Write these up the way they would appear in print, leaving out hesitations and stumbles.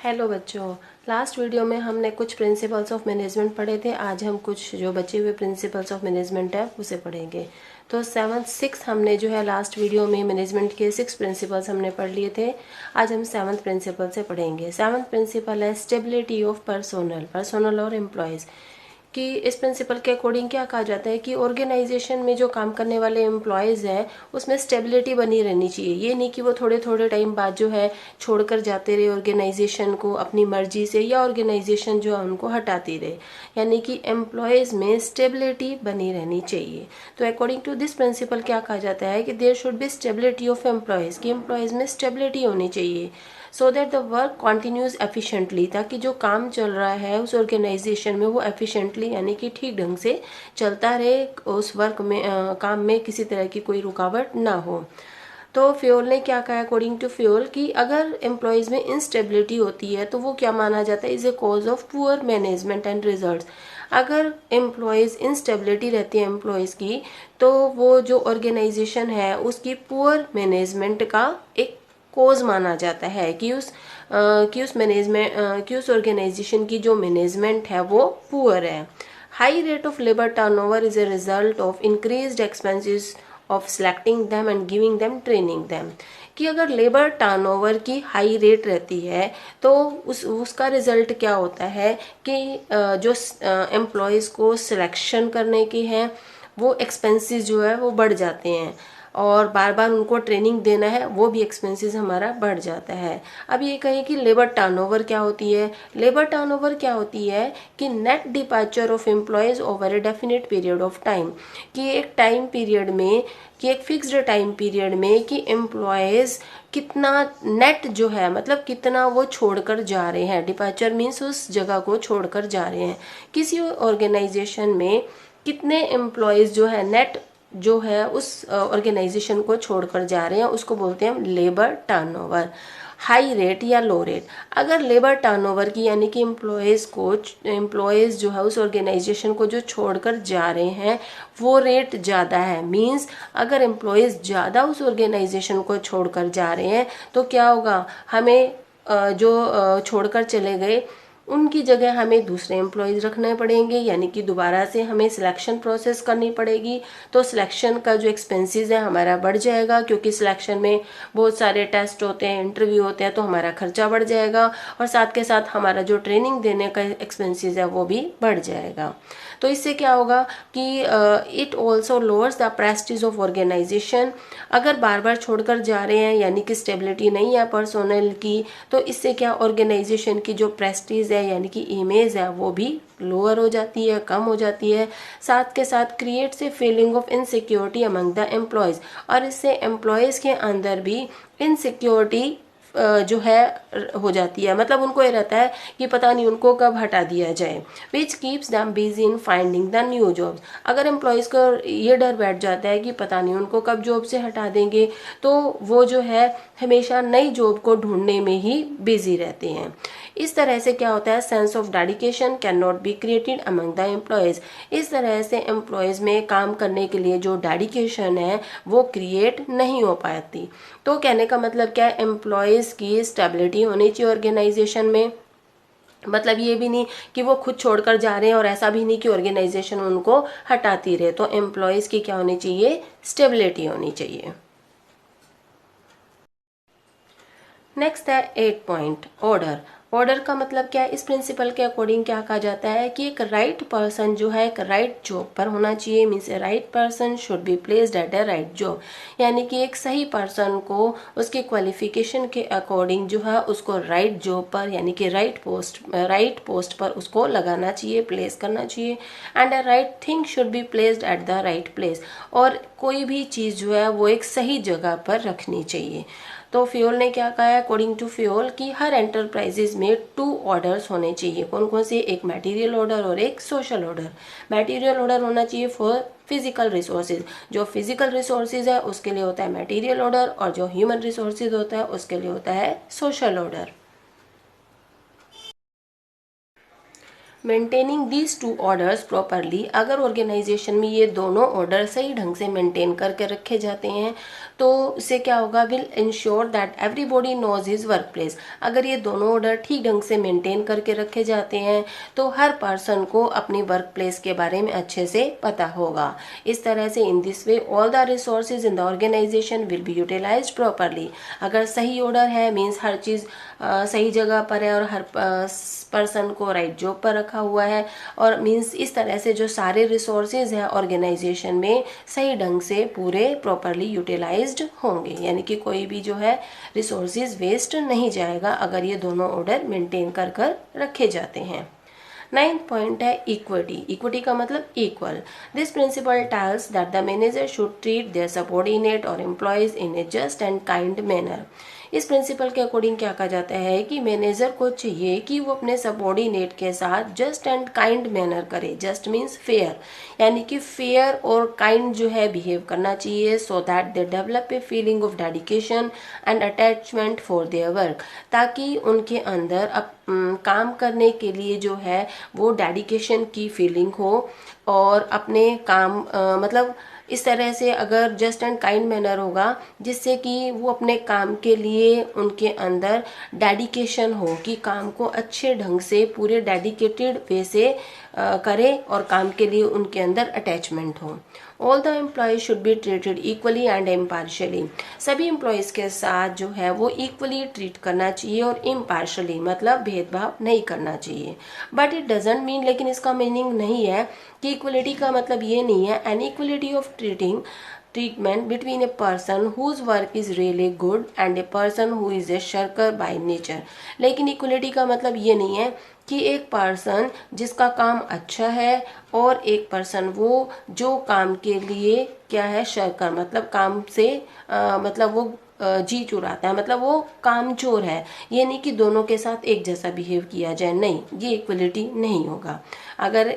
Hello बच्चों, last video में हमने कुछ प्रिंसिपल्स ऑफ मैनेजमेंट पढ़े थे। आज हम कुछ जो बचे हुए प्रिंसिपल्स ऑफ मैनेजमेंट है उसे पढ़ेंगे। तो सिक्स हमने जो है लास्ट वीडियो में मैनेजमेंट के 6 प्रिंसिपल्स हमने पढ़ लिए थे। आज हम 7th प्रिंसिपल से पढ़ेंगे। 7th प्रिंसिपल है स्टेबिलिटी ऑफ पर्सोनल और एम्प्लॉयज़ कि इस प्रिंसिपल के अकॉर्डिंग क्या कहा जाता है कि ऑर्गेनाइजेशन में जो काम करने वाले एम्प्लॉयज़ हैं उसमें स्टेबिलिटी बनी रहनी चाहिए। ये नहीं कि वो थोड़े थोड़े टाइम बाद जो है छोड़कर जाते रहे ऑर्गेनाइजेशन को अपनी मर्जी से, या ऑर्गेनाइजेशन जो है उनको हटाती रहे। यानी कि एम्प्लॉयज़ में स्टेबिलिटी बनी रहनी चाहिए। तो अकॉर्डिंग टू दिस प्रिंसिपल क्या कहा जाता है कि there should be stability of employees, कि एम्प्लॉयज़ में स्टेबिलिटी होनी चाहिए so that the work continues efficiently, ताकि जो काम चल रहा है उस ऑर्गेनाइजेशन में वो एफिशिएंटली यानी कि ठीक ढंग से चलता रहे, उस वर्क में काम में किसी तरह की कोई रुकावट ना हो। तो फ्योल ने क्या कहा अकॉर्डिंग टू फ्योल कि अगर एम्प्लॉयज़ में इंस्टेबिलिटी होती है तो वो क्या माना जाता है, is a cause of poor management and results. अगर एम्प्लॉयज़ इंस्टेबिलिटी रहती है एम्प्लॉयज़ की, तो वो जो ऑर्गेनाइजेशन है उसकी पुअर मैनेजमेंट का एक कोज माना जाता है कि उस ऑर्गेनाइजेशन की जो मैनेजमेंट है वो पुअर है। High rate of labour turnover is a result of increased expenses of selecting them and giving them training them, कि अगर लेबर टर्नओवर की हाई रेट रहती है तो उसका रिजल्ट क्या होता है कि जो एम्प्लॉयज़ को सिलेक्शन करने के हैं वो एक्सपेंसेस जो है वो बढ़ जाते हैं, और बार बार उनको ट्रेनिंग देना है वो भी एक्सपेंसेस हमारा बढ़ जाता है। अब ये कहें कि लेबर टर्नओवर क्या होती है। लेबर टर्नओवर क्या होती है कि net departure of employees over a definite period of time, कि एक टाइम पीरियड में, कि एक फिक्स्ड टाइम पीरियड में कि एम्प्लॉयज़ कितना नेट जो है मतलब कितना वो छोड़कर जा रहे हैं। डिपार्चर मीन्स उस जगह को छोड़कर जा रहे हैं। किसी ऑर्गेनाइजेशन में कितने एम्प्लॉयज़ जो है नेट जो है उस ऑर्गेनाइजेशन को छोड़कर जा रहे हैं उसको बोलते हैं लेबर टर्नओवर। हाई रेट या लो रेट, अगर लेबर टर्नओवर की यानी कि एम्प्लॉयज़ जो है उस ऑर्गेनाइजेशन को जो छोड़कर जा रहे हैं वो रेट ज़्यादा है, मींस अगर एम्प्लॉयज़ ज़्यादा उस ऑर्गेनाइजेशन को छोड़कर जा रहे हैं तो क्या होगा, हमें जो छोड़कर चले गए उनकी जगह हमें दूसरे एम्प्लॉयज़ रखने पड़ेंगे, यानी कि दोबारा से हमें सिलेक्शन प्रोसेस करनी पड़ेगी। तो सिलेक्शन का जो एक्सपेंसेस है हमारा बढ़ जाएगा, क्योंकि सिलेक्शन में बहुत सारे टेस्ट होते हैं, इंटरव्यू होते हैं, तो हमारा खर्चा बढ़ जाएगा, और साथ के साथ हमारा जो ट्रेनिंग देने का एक्सपेंसेस है वो भी बढ़ जाएगा। तो इससे क्या होगा कि it also lowers the prestige of organisation. अगर बार बार छोड़कर जा रहे हैं यानी कि स्टेबिलिटी नहीं है पर्सोनल की, तो इससे क्या ऑर्गेनाइजेशन की जो प्रेस्टीज है यानी कि इमेज है वो भी लोअर हो जाती है, कम हो जाती है। साथ के साथ creates a feeling of insecurity among the employees, और इससे एम्प्लॉयज़ के अंदर भी इनसिक्योरिटी जो है हो जाती है, मतलब उनको ये रहता है कि पता नहीं उनको कब हटा दिया जाए। Which keeps them busy in finding the new jobs, अगर एम्प्लॉयज़ को ये डर बैठ जाता है कि पता नहीं उनको कब जॉब से हटा देंगे, तो वो जो है हमेशा नई जॉब को ढूंढने में ही बिजी रहते हैं। इस तरह से क्या होता है, sense of dedication can not be created among the employees. इस तरह से एम्प्लॉयज़ में काम करने के लिए जो डेडिकेशन है वो क्रिएट नहीं हो पाती। तो कहने का मतलब क्या है, एम्प्लॉयज़ की स्टेबिलिटी होनी चाहिए ऑर्गेनाइजेशन में। मतलब ये भी नहीं कि वो खुद छोड़कर जा रहे हैं, और ऐसा भी नहीं कि ऑर्गेनाइजेशन उनको हटाती रहे। तो एम्प्लॉयज़ की क्या होनी चाहिए, स्टेबिलिटी होनी चाहिए। नेक्स्ट है 8 पॉइंट ऑर्डर। ऑर्डर का मतलब क्या है, इस प्रिंसिपल के अकॉर्डिंग क्या कहा जाता है कि एक राइट पर्सन जो है एक राइट जॉब पर होना चाहिए। Means A right person should be placed at A right job, यानी कि एक सही पर्सन को उसके क्वालिफिकेशन के अकॉर्डिंग जो है उसको राइट जॉब पर यानी कि राइट पोस्ट पर उसको लगाना चाहिए, प्लेस करना चाहिए। And A right thing should be placed at the right place, और कोई भी चीज़ जो है वो एक सही जगह पर रखनी चाहिए। तो फ्योल ने क्या कहा है अकॉर्डिंग टू फ्योल कि हर एंटरप्राइजेज में 2 ऑर्डर्स होने चाहिए। कौन कौन से, एक मटेरियल ऑर्डर और एक सोशल ऑर्डर। मटेरियल ऑर्डर होना चाहिए फॉर फिजिकल रिसोर्सेज, जो फिजिकल रिसोर्सेज है उसके लिए होता है मटेरियल ऑर्डर, और जो ह्यूमन रिसोर्सेज होता है उसके लिए होता है social order. Maintaining these two orders properly, अगर ऑर्गेनाइजेशन में ये दोनों ऑर्डर सही ढंग से मेंटेन करके रखे जाते हैं तो इससे क्या होगा, will ensure that everybody knows his work place. अगर ये दोनों ऑर्डर ठीक ढंग से मेंटेन करके रखे जाते हैं तो हर पर्सन को अपनी वर्क प्लेस के बारे में अच्छे से पता होगा। इस तरह से in this way all the resources in the organisation will be utilised properly. अगर सही ऑर्डर है मीन्स हर चीज सही जगह पर है और हर पर्सन को राइट जॉब पर रखा हुआ है, और मीन्स इस तरह से जो सारे रिसोर्सेज हैं ऑर्गेनाइजेशन में सही ढंग से पूरे प्रॉपरली यूटिलाइज्ड होंगे, यानी कि कोई भी जो है रिसोर्सेज वेस्ट नहीं जाएगा अगर ये दोनों ऑर्डर मेंटेन कर कर रखे जाते हैं। 9th पॉइंट है इक्विटी। इक्विटी का मतलब equal. This principle tells that the manager should treat their subordinate और employees in a just and kind manner. इस प्रिंसिपल के अकॉर्डिंग क्या कहा जाता है कि मैनेजर को चाहिए कि वो अपने सबऑर्डिनेट के साथ जस्ट एंड काइंड मैनर करे। जस्ट मीन्स फेयर, यानी कि फेयर और काइंड जो है बिहेव करना चाहिए, so that they develop a feeling of dedication and attachment for their work, ताकि उनके अंदर काम करने के लिए जो है वो डेडिकेशन की फीलिंग हो और अपने काम मतलब इस तरह से अगर जस्ट एंड काइंड मैनर होगा जिससे कि वो अपने काम के लिए उनके अंदर डेडिकेशन हो कि काम को अच्छे ढंग से पूरे डेडिकेटेड वे से करे और काम के लिए उनके अंदर अटैचमेंट हो। All the employees should be treated equally and impartially. सभी एम्प्लॉयज के साथ जो है वो इक्वली ट्रीट करना चाहिए और इम्पार्शली मतलब भेदभाव नहीं करना चाहिए। बट इट डजेंट मीन, लेकिन इसका मीनिंग नहीं है कि इक्वलिटी का मतलब ये नहीं है an equality of treatment between a person whose work is really good and a person who is a shirker by nature। लेकिन इक्वलिटी का मतलब ये नहीं है कि एक पर्सन जिसका काम अच्छा है और एक पर्सन वो जो काम के लिए क्या है शर्कर, मतलब काम से मतलब वो जी चुराता है, मतलब वो कामचोर है। ये नहीं कि दोनों के साथ एक जैसा बिहेव किया जाए, नहीं, ये इक्वलिटी नहीं होगा। अगर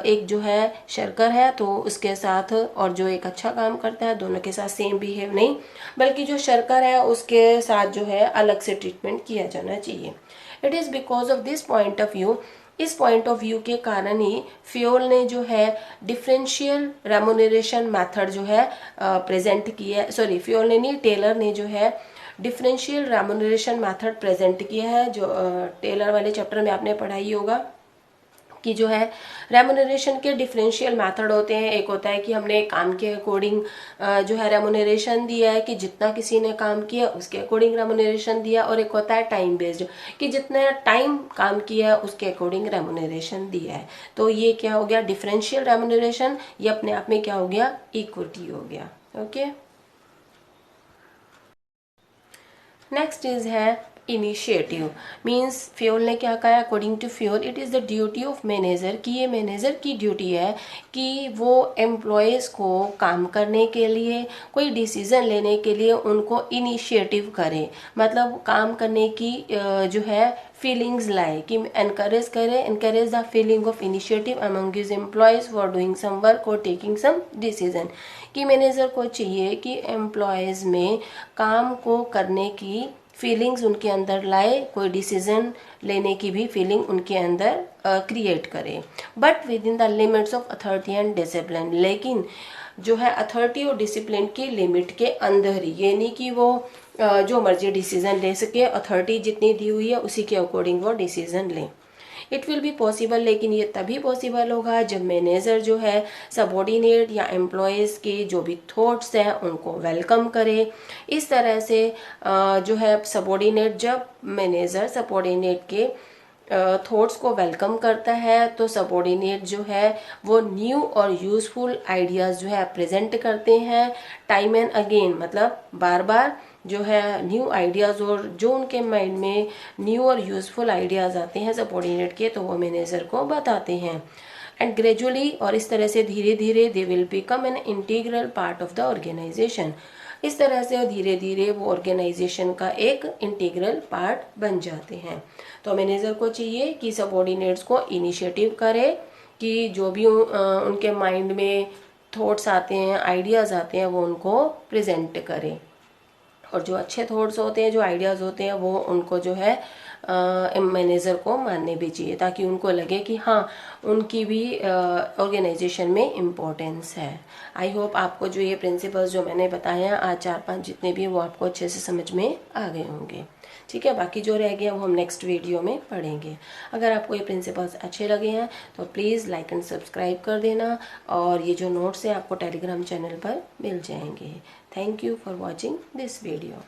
एक जो है शर्कर है तो उसके साथ और जो एक अच्छा काम करता है दोनों के साथ सेम बिहेव नहीं, बल्कि जो शर्कर है उसके साथ जो है अलग से ट्रीटमेंट किया जाना चाहिए। It is because of this point of view, इस पॉइंट ऑफ व्यू के कारण ही फ्योल ने जो है डिफरेंशियल रेमुनरेशन मेथड जो है प्रेजेंट किया है, सॉरी फ्योल ने नहीं, टेलर ने जो है डिफरेंशियल रेमुनरेशन मेथड प्रेजेंट किया है, जो टेलर वाले चैप्टर में आपने पढ़ाई होगा कि जो है रेमुनरेशन के डिफरेंशियल मेथड होते हैं। एक होता है कि हमने काम के अकॉर्डिंग जो है रेमुनरेशन दिया है कि जितना किसी ने काम किया उसके अकॉर्डिंग रेमुनरेशन दिया, और एक होता है टाइम बेस्ड कि जितना टाइम काम किया है उसके अकॉर्डिंग रेमुनरेशन दिया है। तो ये क्या हो गया डिफरेंशियल रेमुनरेशन, ये अपने आप में क्या हो गया इक्विटी हो गया। ओके, नेक्स्ट इज है इनिशिएटिव। मीन्स फ्योल ने क्या कहा, according to Fayol it is the duty of manager, कि ये मैनेजर की ड्यूटी है कि वो एम्प्लॉयज़ को काम करने के लिए, कोई डिसीजन लेने के लिए उनको इनिशिएटिव करे, मतलब काम करने की जो है फीलिंग्स लाए, कि एनकरेज करे, encourage the feeling of initiative among his employees for doing some work और टेकिंग सम डिसीजन। कि मैनेजर को चाहिए कि एम्प्लॉयज़ में काम को करने की फीलिंग्स उनके अंदर लाए, कोई डिसीजन लेने की भी फीलिंग उनके अंदर क्रिएट करे, but with in the limits of authority and discipline. लेकिन जो है अथॉरिटी और डिसिप्लिन की लिमिट के अंदर ही, ये नहीं कि वो जो मर्जी डिसीजन ले सके, अथॉरिटी जितनी दी हुई है उसी के अकॉर्डिंग वो डिसीजन ले। इट विल बी पॉसिबल, लेकिन ये तभी पॉसिबल होगा जब मैनेजर जो है सबॉर्डिनेट या एम्प्लॉयज़ के जो भी थॉट्स हैं उनको वेलकम करे। इस तरह से जो है सबॉर्डिनेट, जब मैनेजर सबॉर्डिनेट के थॉट्स को वेलकम करता है तो सबॉर्डिनेट जो है वो न्यू और यूज़फुल आइडियाज़ जो है प्रेजेंट करते हैं टाइम एंड अगेन, मतलब बार बार जो है न्यू आइडियाज़, और जो उनके माइंड में न्यू और यूज़फुल आइडियाज़ आते हैं सबॉर्डिनेट के तो वो मैनेजर को बताते हैं। एंड ग्रेजुअली, और इस तरह से धीरे धीरे they will become an integral part of the organisation. इस तरह से धीरे धीरे वो ऑर्गेनाइजेशन का एक इंटीग्रल पार्ट बन जाते हैं। तो मैनेजर को चाहिए कि सबॉर्डिनेट्स को इनिशिएटिव करे कि जो भी उनके माइंड में थॉट्स आते हैं, आइडियाज़ आते हैं, वो उनको प्रेजेंट करें। और जो अच्छे थॉट्स होते हैं, जो आइडियाज़ होते हैं, वो उनको जो है मैनेजर को मानने भी चाहिए, ताकि उनको लगे कि हाँ उनकी भी ऑर्गेनाइजेशन में इम्पोर्टेंस है। आई होप आपको जो ये प्रिंसिपल्स जो मैंने बताए हैं आज 4-5 जितने भी, वो आपको अच्छे से समझ में आ गए होंगे। ठीक है, बाकी जो रह गया वो हम नेक्स्ट वीडियो में पढ़ेंगे। अगर आपको ये प्रिंसिपल्स अच्छे लगे हैं तो प्लीज़ लाइक एंड सब्सक्राइब कर देना, और ये जो नोट्स हैं आपको टेलीग्राम चैनल पर मिल जाएंगे। Thank you for watching this video.